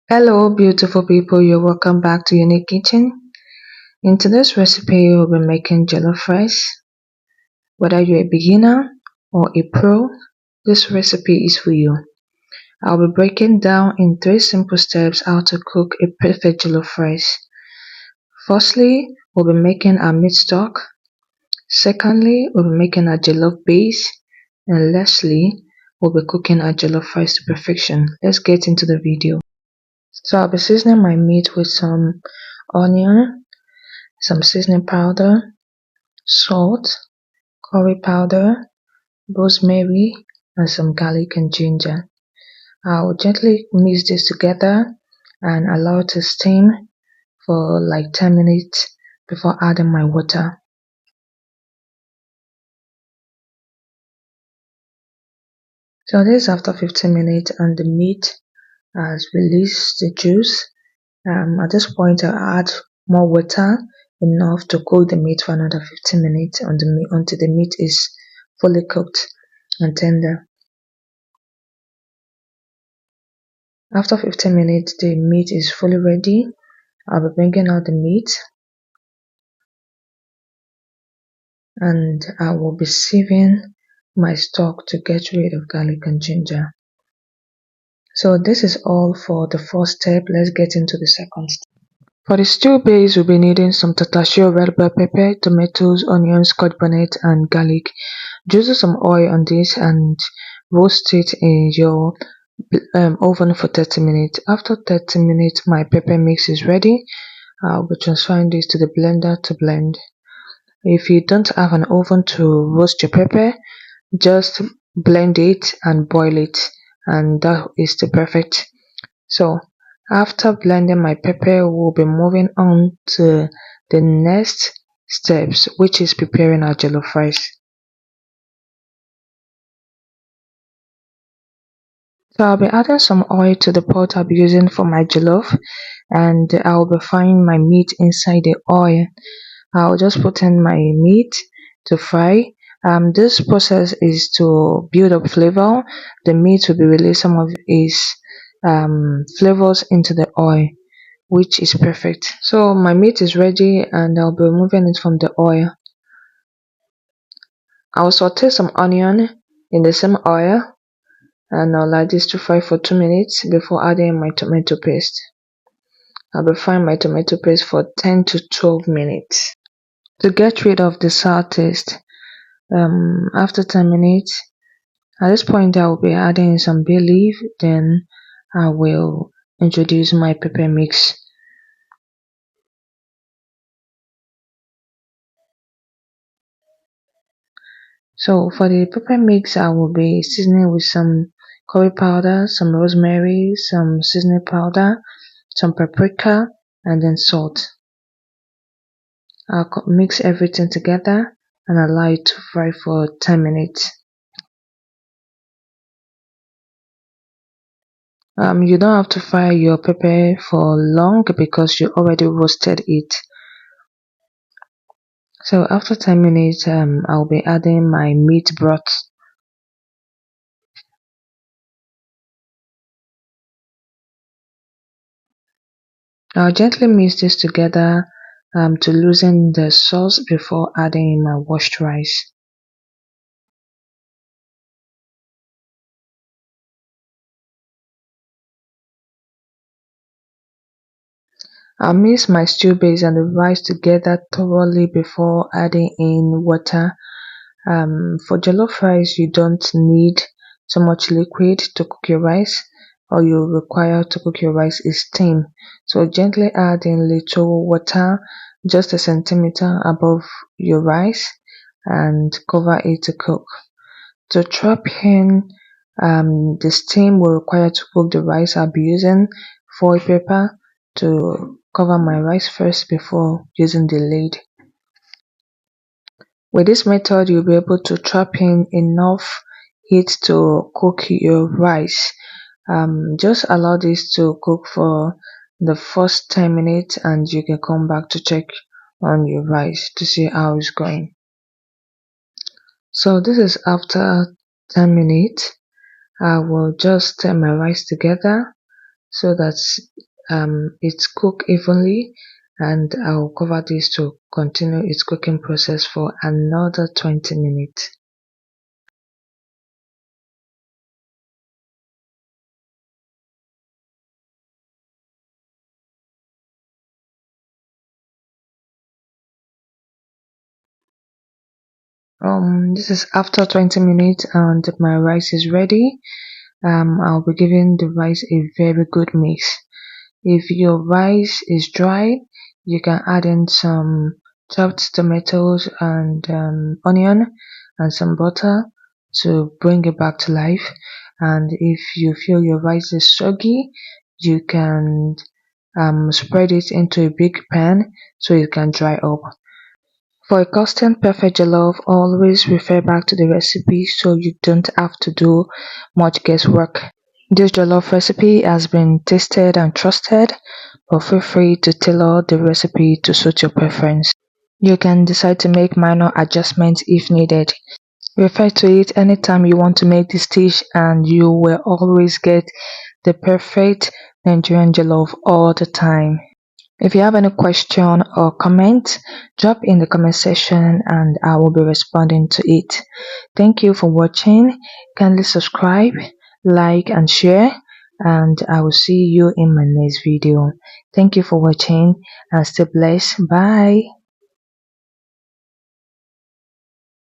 Hello, beautiful people. You're welcome back to Unique Kitchen. In today's recipe, we'll be making jollof rice. Whether you're a beginner or a pro, this recipe is for you. I'll be breaking down in 3 simple steps how to cook a perfect jollof rice. Firstly, we'll be making our meat stock. Secondly, we'll be making our jollof base. And lastly, we'll be cooking our jollof rice to perfection. Let's get into the video. So I'll be seasoning my meat with some onion, some seasoning powder, salt, curry powder, rosemary, and some garlic and ginger. I'll gently mix this together and allow it to steam for like 10 minutes before adding my water. So this is after 15 minutes and the meat has released the juice. At this point I'll add more water, enough to cook the meat for another 15 minutes until the meat is fully cooked and tender. After 15 minutes, the meat is fully ready. I'll be bringing out the meat and I will be sieving my stock to get rid of garlic and ginger. So this is all for the first step. Let's get into the second step. For the stew base, we'll be needing some tatashe, red bell pepper, tomatoes, onions, Scotch bonnet, and garlic. Drizzle some oil on this and roast it in your oven for 30 minutes. After 30 minutes, my pepper mix is ready. I'll be transferring this to the blender to blend. If you don't have an oven to roast your pepper, just blend it and boil it, and that is the perfect. So after blending my pepper, we'll be moving on to the next steps, which is preparing our jollof rice. So I'll be adding some oil to the pot I'll be using for my jollof, and I'll be frying my meat inside the oil. I'll just put in my meat to fry. This process is to build up flavor. The meat will be releasing some of its flavors into the oil, which is perfect. So my meat is ready and I'll be removing it from the oil. I'll saute some onion in the same oil and I'll allow this to fry for 2 minutes before adding my tomato paste. I'll be frying my tomato paste for 10 to 12 minutes. To get rid of the sour taste, after 10 minutes, at this point I will be adding some bay leaf, then I will introduce my pepper mix. So for the pepper mix, I will be seasoning with some curry powder, some rosemary, some seasoning powder, some paprika, and then salt. I'll mix everything together and allow it to fry for 10 minutes. You don't have to fry your pepper for long because you already roasted it. So after 10 minutes, I'll be adding my meat broth. I'll gently mix this together to loosen the sauce before adding my washed rice. I'll mix my stew base and the rice together thoroughly before adding in water. For jollof rice, you don't need so much liquid to cook your rice. All you require to cook your rice is steam. So gently add in little water, just a centimeter above your rice, and cover it to cook. To trap in the steam will require to cook the rice. I'll be using foil paper to cover my rice first before using the lid. With this method, you'll be able to trap in enough heat to cook your rice. Just allow this to cook for the first 10 minutes and you can come back to check on your rice to see how it's going. So this is after 10 minutes. I will just stir my rice together. so that it's cooked evenly, and I'll cover this to continue its cooking process for another 20 minutes. This is after 20 minutes and my rice is ready. I'll be giving the rice a very good mix. If your rice is dry, you can add in some chopped tomatoes and onion and some butter to bring it back to life. And if you feel your rice is soggy, you can spread it into a big pan so it can dry up. For a custom perfect jollof, always refer back to the recipe so you don't have to do much guesswork. This jollof recipe has been tested and trusted, but feel free to tailor the recipe to suit your preference. You can decide to make minor adjustments if needed. Refer to it anytime you want to make this dish and you will always get the perfect Nigerian jollof all the time. If you have any question or comment, drop in the comment section and I will be responding to it. Thank you for watching. Kindly subscribe, like and share, and I will see you in my next video. Thank you for watching and stay blessed. Bye.